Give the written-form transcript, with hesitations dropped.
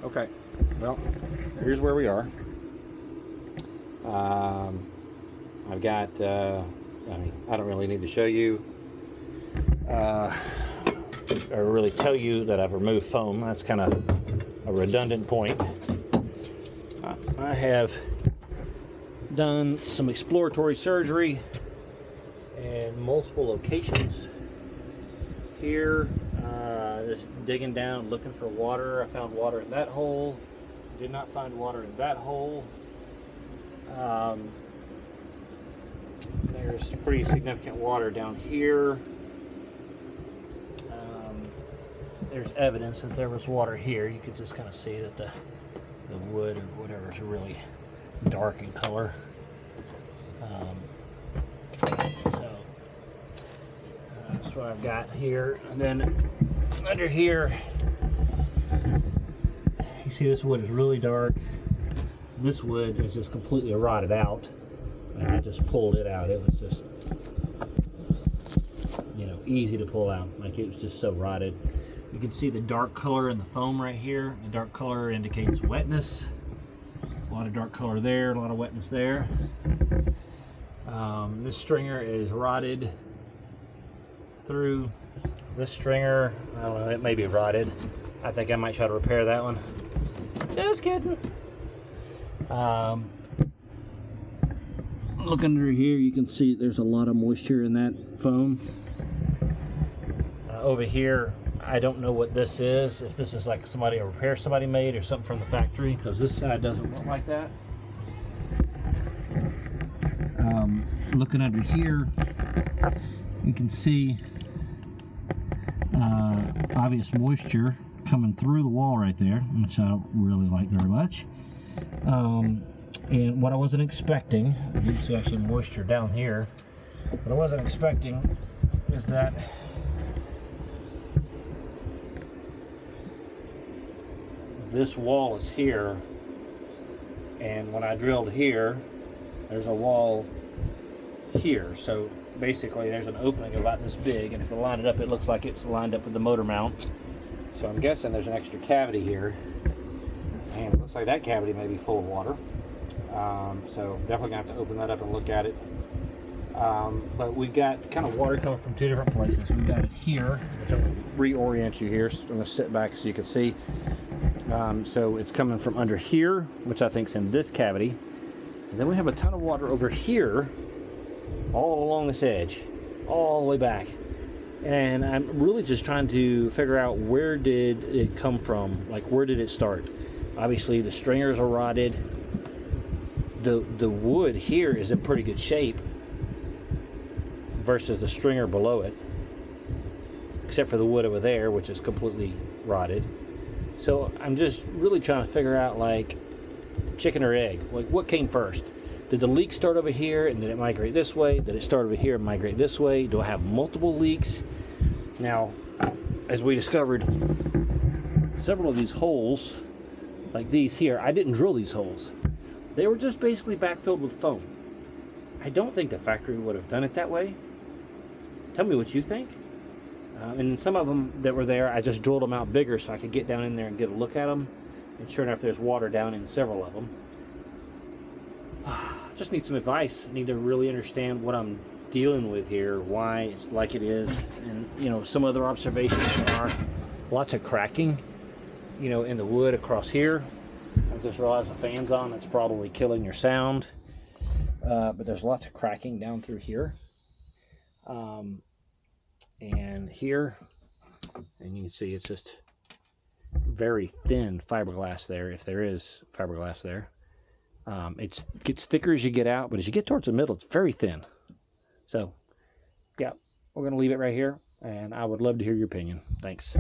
Okay, well, here's where we are. I've got, I don't really need to show you or really tell you that I've removed foam. That's kind of a redundant point. I have done some exploratory surgery in multiple locations. Here, just digging down, looking for water. I found water in that hole. Did not find water in that hole. There's pretty significant water down here. There's evidence that there was water here. You could just kind of see that the wood or whatever is really dark in color. So that's what I've got here. And then under here, you see this wood is really dark. This wood is just completely rotted out. And I just pulled it out. It was just, you know, easy to pull out. Like, it was just so rotted. You can see the dark color in the foam right here. The dark color indicates wetness. A lot of dark color there, a lot of wetness there. This stringer is rotted through. This stringer, I don't know, it may be rotted. I think I might try to repair that one. Just kidding. Look under here, you can see there's a lot of moisture in that foam. Over here, I don't know what this is. If this is like a repair somebody made or something from the factory, because this side doesn't look like that. Looking under here, you can see obvious moisture coming through the wall right there, which I don't really like very much. And what I wasn't expecting, you can see actually moisture down here. What I wasn't expecting is that this wall is here, and when I drilled here, there's a wall here. So basically there's an opening about this big, and if you line it up, it looks like it's lined up with the motor mount. So I'm guessing there's an extra cavity here, and it looks like that cavity may be full of water. So definitely gonna have to open that up and look at it. But we've got kind of water coming from two different places. We've got it here, which I'm going to reorient you here. So I'm going to sit back so you can see. So it's coming from under here, which I think is in this cavity. And then we have a ton of water over here, all along this edge, all the way back. And I'm really just trying to figure out, where did it come from? Like, where did it start? Obviously, the stringers are rotted. The wood here is in pretty good shape versus the stringer below it, except for the wood over there, which is completely rotted. So I'm just really trying to figure out, like, chicken or egg. Like, what came first? Did the leak start over here and did it migrate this way? Did it start over here and migrate this way? Do I have multiple leaks? Now, as we discovered, several of these holes, like these here, I didn't drill these holes. They were just basically backfilled with foam. I don't think the factory would have done it that way. Tell me what you think. And some of them that were there, I just drilled them out bigger so I could get down in there and get a look at them. And sure enough, there's water down in several of them. Just need some advice. I need to really understand what I'm dealing with here, why it's like it is. And, you know, some other observations are lots of cracking, you know, in the wood across here. I just realized the fan's on. That's probably killing your sound. But there's lots of cracking down through here. And here, and you can see it's just very thin fiberglass there, if there is fiberglass there. It gets thicker as you get out, but as you get towards the middle, it's very thin. So, yeah, we're going to leave it right here, and I would love to hear your opinion. Thanks.